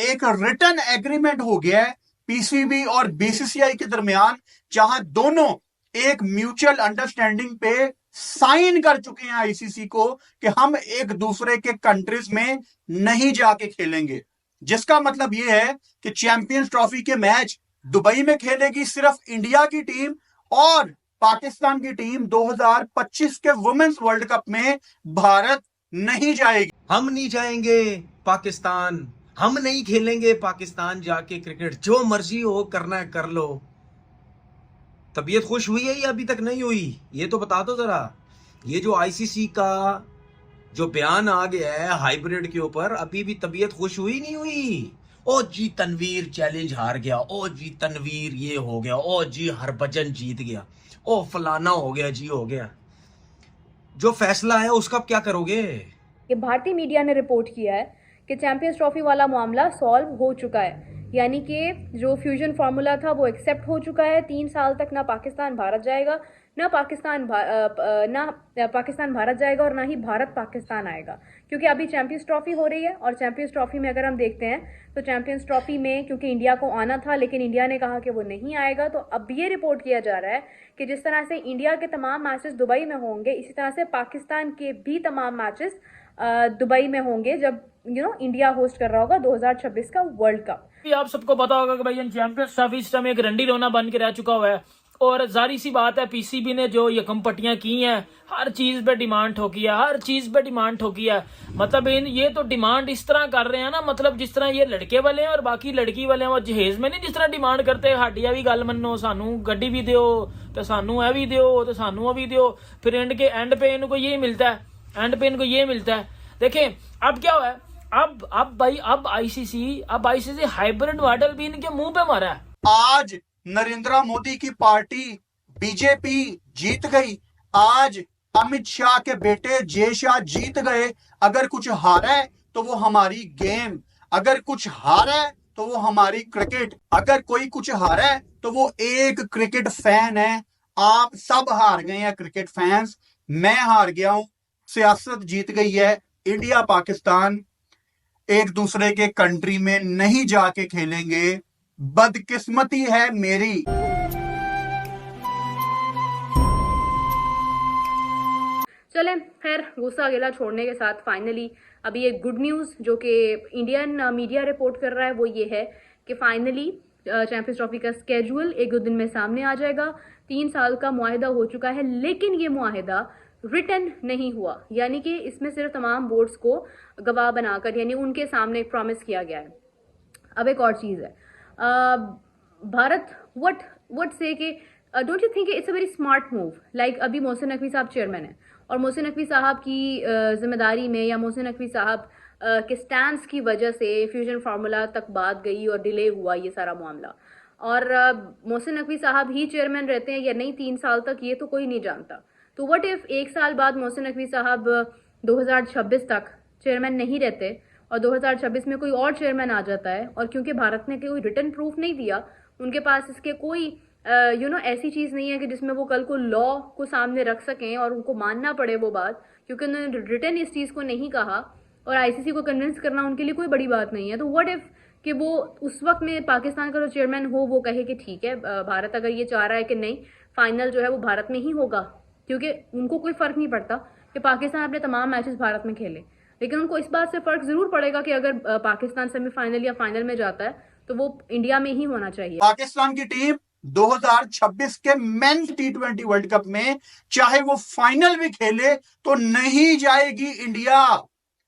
एक written agreement हो गया है पीसीबी और बीसीसीआई के दरमियान, जहां दोनों एक म्यूचुअल अंडरस्टैंडिंग पे साइन कर चुके हैं आईसीसी को कि हम एक दूसरे के कंट्रीज में नहीं जाके खेलेंगे। जिसका मतलब यह है कि चैंपियंस ट्रॉफी के मैच दुबई में खेलेगी सिर्फ इंडिया की टीम, और पाकिस्तान की टीम 2025 के वुमेन्स वर्ल्ड कप में भारत नहीं जाएगी। हम नहीं जाएंगे पाकिस्तान, हम नहीं खेलेंगे पाकिस्तान जाके क्रिकेट, जो मर्जी हो करना है कर लो। तबीयत खुश हुई है या अभी तक नहीं हुई, ये तो बता दो जरा। ये जो आईसीसी का जो बयान आ गया है हाइब्रिड के ऊपर, अभी भी तबीयत खुश हुई नहीं हुई? ओ जी तनवीर चैलेंज हार गया, ओ जी तनवीर ये हो गया, ओ जी हरभजन जीत गया, ओ फलाना हो गया जी हो गया। जो फैसला है उसका क्या करोगे? कि भारतीय मीडिया ने रिपोर्ट किया है कि चैंपियंस ट्रॉफी वाला मामला सॉल्व हो चुका है, यानी कि जो फ्यूजन फार्मूला था वो एक्सेप्ट हो चुका है। 3 साल तक ना पाकिस्तान भारत जाएगा, ना पाकिस्तान भारत जाएगा, और ना ही भारत पाकिस्तान आएगा, क्योंकि अभी चैंपियंस ट्रॉफी हो रही है। और चैंपियंस ट्रॉफी में अगर हम देखते हैं तो चैंपियंस ट्रॉफी में क्योंकि इंडिया को आना था, लेकिन इंडिया ने कहा कि वो नहीं आएगा, तो अब ये रिपोर्ट किया जा रहा है कि जिस तरह से इंडिया के तमाम मैचेस दुबई में होंगे, इसी तरह से पाकिस्तान के भी तमाम मैचेस दुबई में होंगे, जब इंडिया होस्ट कर रहा होगा 2026 का वर्ल्ड कप। आप सबको पता होगा कि भाई चैंपियंस ट्रॉफी इस टाइम एक रंडी रोना बन के रह चुका हुआ है, और जारी सी बात है पीसीबी ने जो यकम पट्टियां की हैं, हर चीज पे डिमांड ठोकी है, हर चीज पे डिमांड ठोकी है। मतलब ये तो डिमांड इस तरह कर रहे हैं ना, मतलब जिस तरह ये लड़के वाले हैं और बाकी लड़की वाले हैं, वो जहेज में नहीं जिस तरह डिमांड करते, साड़ी भी गल मनो, सानू गड्डी भी दियो, तो सानू है भी दियो, तो सानू है भी दियो, फिर एंड पे इनको ये मिलता है, एंड पे इनको ये मिलता है। देखें अब क्या हुआ है, अब आईसीसी हाइब्रिड मॉडल भी इनके मुंह पे मारा है। आज नरेंद्र मोदी की पार्टी बीजेपी जीत गई, आज अमित शाह के बेटे जय शाह जीत गए। अगर कुछ हारा है तो वो हमारी गेम, अगर कुछ हारा है तो वो हमारी क्रिकेट, अगर कोई कुछ हारा है तो वो एक क्रिकेट फैन है। आप सब हार गए हैं क्रिकेट फैंस, मैं हार गया हूं, सियासत जीत गई है। इंडिया पाकिस्तान एक दूसरे के कंट्री में नहीं जाके खेलेंगे, बदकिस्मती है मेरी। चलें, खैर गुस्सा गिला छोड़ने के साथ फाइनली अभी एक गुड न्यूज़ जो कि इंडियन मीडिया रिपोर्ट कर रहा है वो ये है कि फाइनली चैंपियंस ट्रॉफी का स्केड्यूल एक दो दिन में सामने आ जाएगा। 3 साल का मुआहिदा हो चुका है, लेकिन ये मुआहिदा रिटन नहीं हुआ, यानी कि इसमें सिर्फ तमाम बोर्ड्स को गवाह बनाकर, यानी उनके सामने एक प्रॉमिस किया गया है। अब एक और चीज़ है, भारत व्हाट से कि don't you think it's a very smart move, like अभी मोहसिन नकवी साहब चेयरमैन है, और मोहसिन नकवी साहब की जिम्मेदारी में या मोहसिन नकवी साहब के स्टैंड्स की वजह से फ्यूजन फार्मूला तक बात गई और डिले हुआ ये सारा मामला। और मोहसिन नकवी साहब ही चेयरमैन रहते हैं या नहीं 3 साल तक, ये तो कोई नहीं जानता। तो व्हाट इफ 1 साल बाद मोहसिन नकवी साहब 2026 तक चेयरमैन नहीं रहते और 2026 में कोई और चेयरमैन आ जाता है, और क्योंकि भारत ने कोई रिटन प्रूफ नहीं दिया, उनके पास इसके कोई ऐसी चीज़ नहीं है कि जिसमें वो कल को लॉ को सामने रख सकें और उनको मानना पड़े वो बात, क्योंकि उन्होंने रिटन इस चीज़ को नहीं कहा, और आईसीसी को कन्विंस करना उनके लिए कोई बड़ी बात नहीं है। तो व्हाट इफ कि वो उस वक्त में पाकिस्तान का जो चेयरमैन हो वो कहे कि ठीक है, भारत अगर ये चाह रहा है कि नहीं फाइनल जो है वो भारत में ही होगा, क्योंकि उनको कोई फ़र्क नहीं पड़ता कि पाकिस्तान अपने तमाम मैचेस भारत में खेले, लेकिन उनको इस बात से फ़र्क ज़रूर पड़ेगा कि अगर पाकिस्तान सेमीफाइनल या फाइनल में जाता है तो वो इंडिया में ही होना चाहिए। पाकिस्तान की टीम 2026 के मेंस टी20 वर्ल्ड कप में चाहे वो फाइनल भी खेले तो नहीं जाएगी इंडिया।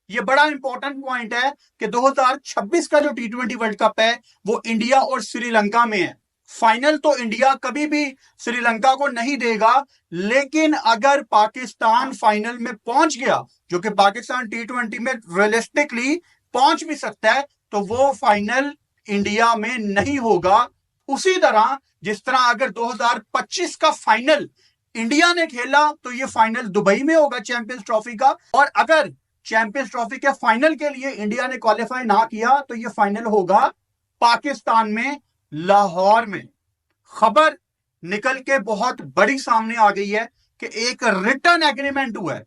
ये बड़ा इंपॉर्टेंट पॉइंट है कि 2026 का जो टी20 वर्ल्ड कप है वो इंडिया और श्रीलंका में है। फाइनल तो इंडिया कभी भी श्रीलंका को नहीं देगा, लेकिन अगर पाकिस्तान फाइनल में पहुंच गया, जो कि पाकिस्तान टी20 में रियलिस्टिकली पहुंच भी सकता है, तो वो फाइनल इंडिया में नहीं होगा। उसी तरह जिस तरह अगर 2025 का फाइनल इंडिया ने खेला तो ये फाइनल दुबई में होगा चैंपियंस ट्रॉफी का, और अगर चैंपियंस ट्रॉफी के फाइनल के लिए इंडिया ने क्वालिफाई ना किया तो ये फाइनल होगा पाकिस्तान में, लाहौर में। खबर निकल के बहुत बड़ी सामने आ गई है कि एक रिटन एग्रीमेंट हुआ है।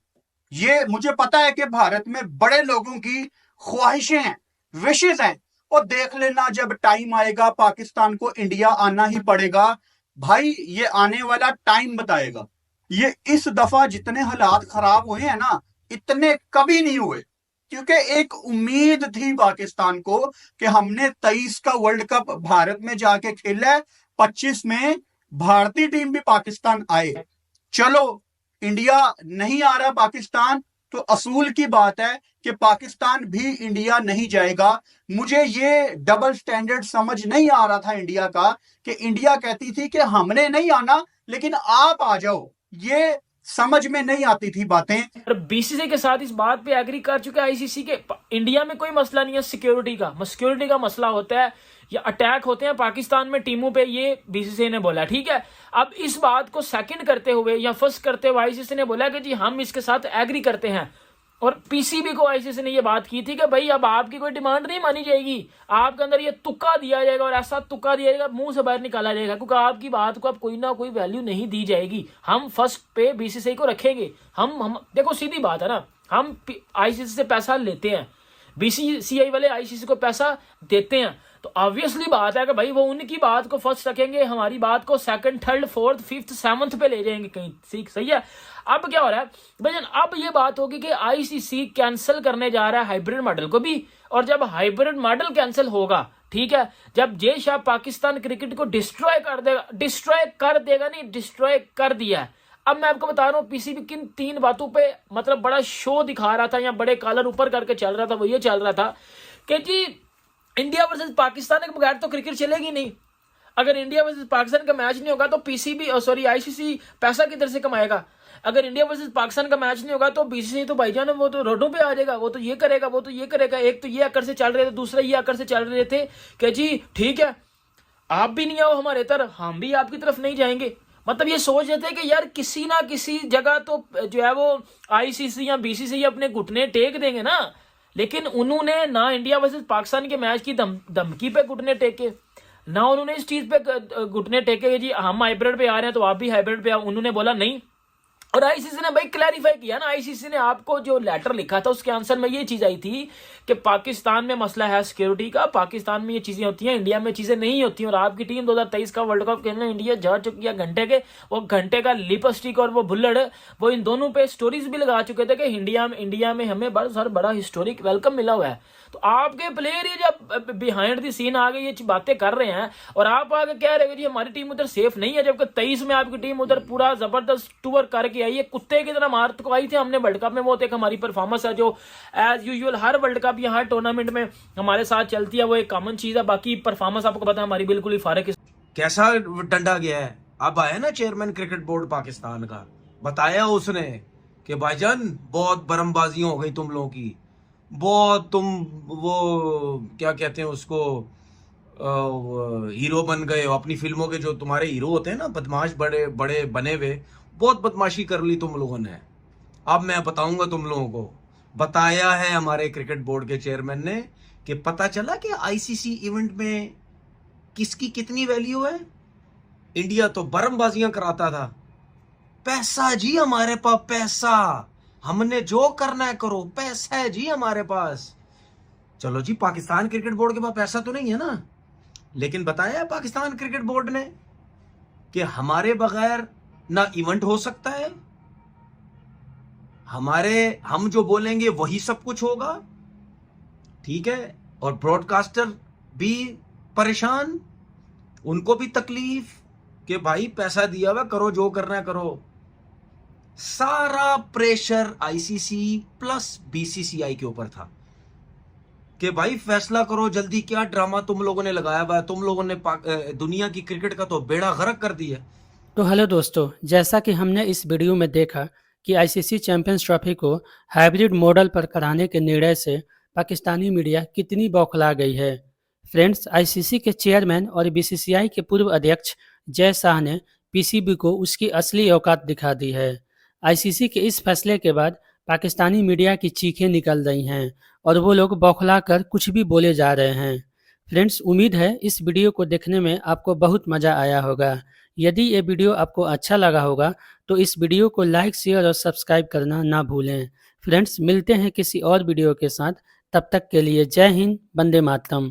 ये मुझे पता है कि भारत में बड़े लोगों की ख्वाहिशें हैं, विशेष हैं, और देख लेना जब टाइम आएगा पाकिस्तान को इंडिया आना ही पड़ेगा। भाई ये आने वाला टाइम बताएगा। ये इस दफा जितने हालात खराब हुए हैं ना, इतने कभी नहीं हुए, क्योंकि एक उम्मीद थी पाकिस्तान को कि हमने 23 का वर्ल्ड कप भारत में जाके खेला है, 25 में भारतीय टीम भी पाकिस्तान आए। चलो इंडिया नहीं आ रहा पाकिस्तान, तो असूल की बात है कि पाकिस्तान भी इंडिया नहीं जाएगा। मुझे ये डबल स्टैंडर्ड समझ नहीं आ रहा था इंडिया का, कि इंडिया कहती थी कि हमने नहीं आना लेकिन आप आ जाओ। ये समझ में नहीं आती थी बातें। और बीसीसीआई के साथ इस बात पे एग्री कर चुके हैं आईसीसी के। इंडिया में कोई मसला नहीं है सिक्योरिटी का मसला होता है या अटैक होते हैं पाकिस्तान में टीमों पे, ये बीसीसीआई ने बोला। ठीक है, अब इस बात को सेकंड करते हुए या फर्स्ट करते हुए आईसीसी ने बोला कि जी हम इसके साथ एग्री करते हैं। और पीसीबी को आईसीसी ने ये बात की थी कि भाई अब आपकी कोई डिमांड नहीं मानी जाएगी, आपके अंदर ये तुक्का दिया जाएगा और ऐसा तुक्का दिया जाएगा मुंह से बाहर निकाला जाएगा, क्योंकि आपकी बात को अब कोई ना कोई वैल्यू नहीं दी जाएगी। हम फर्स्ट पे बीसीसीआई को रखेंगे। हम देखो सीधी बात है ना, हम आईसीसी से पैसा लेते हैं, बीसीसीआई वाले आईसीसी को पैसा देते हैं, तो ऑब्वियसली बात है कि भाई वो उनकी बात को फर्स्ट रखेंगे, हमारी बात को second, third, fourth, fifth, seventh पे ले जाएंगे कहीं। ठीक सही है। अब क्या हो रहा है भजन, अब ये बात होगी कि आईसीसी कैंसिल करने जा रहा है हाइब्रिड मॉडल को भी। और जब हाइब्रिड मॉडल कैंसिल होगा, ठीक है, जब जय शाह पाकिस्तान क्रिकेट को डिस्ट्रॉय कर दिया है। अब मैं आपको बता रहा हूँ पीसीबी किन 3 बातों पे मतलब बड़ा शो दिखा रहा था या बड़े कॉलर ऊपर करके चल रहा था। वो ये चल रहा था कि जी इंडिया वर्सेस पाकिस्तान के बगैर तो क्रिकेट चलेगी नहीं। अगर इंडिया वर्सेस पाकिस्तान का मैच नहीं होगा तो आईसीसी पैसा किधर से कमाएगा। अगर इंडिया वर्सेस पाकिस्तान का मैच नहीं होगा तो बीसीसीआई तो भाईजान वो तो रोडों पे आ जाएगा, वो तो ये करेगा। एक तो ये अकर से चल रहे थे, दूसरा ये अकर से चल रहे थे कि जी ठीक है आप भी नहीं आओ हमारे तरफ, हम भी आपकी तरफ नहीं जाएंगे। मतलब ये सोच रहे थे कि यार किसी ना किसी जगह तो जो है वो आईसीसी या बीसीसीआई अपने घुटने टेक देंगे ना। लेकिन उन्होंने ना इंडिया वर्सेस पाकिस्तान के मैच की धमकी पे घुटने टेके, ना उन्होंने इस चीज पे घुटने टेके जी हम हाइब्रिड पे आ रहे हैं तो आप भी हाइब्रिड पे आओ। उन्होंने बोला नहीं। और आईसीसी ने भाई क्लैरिफाई किया ना, आईसीसी ने आपको जो लेटर लिखा था उसके आंसर में ये चीज आई थी कि पाकिस्तान में मसला है सिक्योरिटी का, पाकिस्तान में ये चीजें होती हैं, इंडिया में चीजें नहीं होती। और आपकी टीम 2023 का वर्ल्ड कप खेलने इंडिया जा चुकी है। घंटे का लिपस्टिक और वो बुल्लड़, वो इन दोनों पे स्टोरीज भी लगा चुके थे कि इंडिया में हमें बड़ा हिस्टोरिक वेलकम मिला हुआ है। तो आपके प्लेयर ये जब बिहाइंड द सीन आगे ये बातें कर रहे हैं और आप आगे कह रहे हो जी हमारी टीम उधर सेफ नहीं है, जबकि 23 में आपकी टीम उधर पूरा जबरदस्त टूर करके आई है, कुत्ते की तरह मार को आई थी हमने वर्ल्ड कप में। वो एक हमारी परफॉर्मेंस है जो एज यूजुअल हर वर्ल्ड कप या हर टूर्नामेंट में हमारे साथ चलती है, वो एक कॉमन चीज है। बाकी परफॉर्मेंस आपको पता है हमारी बिल्कुल ही फारक है। कैसा डंडा गया है। अब आया ना चेयरमैन क्रिकेट बोर्ड पाकिस्तान का, बताया उसने कि भाईजान बहुत बरमबाजी हो गई तुम लोगों की, बहुत तुम वो क्या कहते हैं उसको हीरो बन गए हो अपनी फिल्मों के, जो तुम्हारे हीरो होते हैं ना बदमाश बड़े बड़े बने हुए, बहुत बदमाशी कर ली तुम लोगों ने। अब मैं बताऊंगा तुम लोगों को, बताया है हमारे क्रिकेट बोर्ड के चेयरमैन ने कि पता चला कि आईसीसी इवेंट में किसकी कितनी वैल्यू है। इंडिया तो बरमबाजियां कराता था, पैसा जी हमारे पास, पैसा, हमने जो करना है करो, पैसा है जी हमारे पास। चलो जी पाकिस्तान क्रिकेट बोर्ड के पास पैसा तो नहीं है ना, लेकिन बताया पाकिस्तान क्रिकेट बोर्ड ने कि हमारे बगैर ना इवेंट हो सकता है, हम जो बोलेंगे वही सब कुछ होगा, ठीक है। और ब्रॉडकास्टर भी परेशान, उनको भी तकलीफ कि भाई पैसा दिया हुआ, करो जो करना है करो। सारा प्रेशर आईसीसी प्लस बीसीसीआई के ऊपर था कि भाई फैसला करो जल्दी, क्या ड्रामा तुम लोगों ने लगाया हुआ है, तुम लोगों ने दुनिया की क्रिकेट का तो बेड़ा गर्क कर दिया। तो हेलो दोस्तों, जैसा कि हमने इस वीडियो में देखा कि आईसीसी चैंपियंस ट्रॉफी को हाइब्रिड मॉडल पर कराने के निर्णय से पाकिस्तानी मीडिया कितनी बौखला गई है। फ्रेंड्स, आईसीसी के चेयरमैन और बीसीसीआई के पूर्व अध्यक्ष जय शाह ने पीसीबी को उसकी असली औकात दिखा दी है। आईसीसी के इस फैसले के बाद पाकिस्तानी मीडिया की चीखें निकल रही हैं और वो लोग बौखला कर कुछ भी बोले जा रहे हैं। फ्रेंड्स, उम्मीद है इस वीडियो को देखने में आपको बहुत मज़ा आया होगा। यदि ये वीडियो आपको अच्छा लगा होगा तो इस वीडियो को लाइक, शेयर और सब्सक्राइब करना ना भूलें। फ्रेंड्स, मिलते हैं किसी और वीडियो के साथ, तब तक के लिए जय हिंद, वंदे मातरम।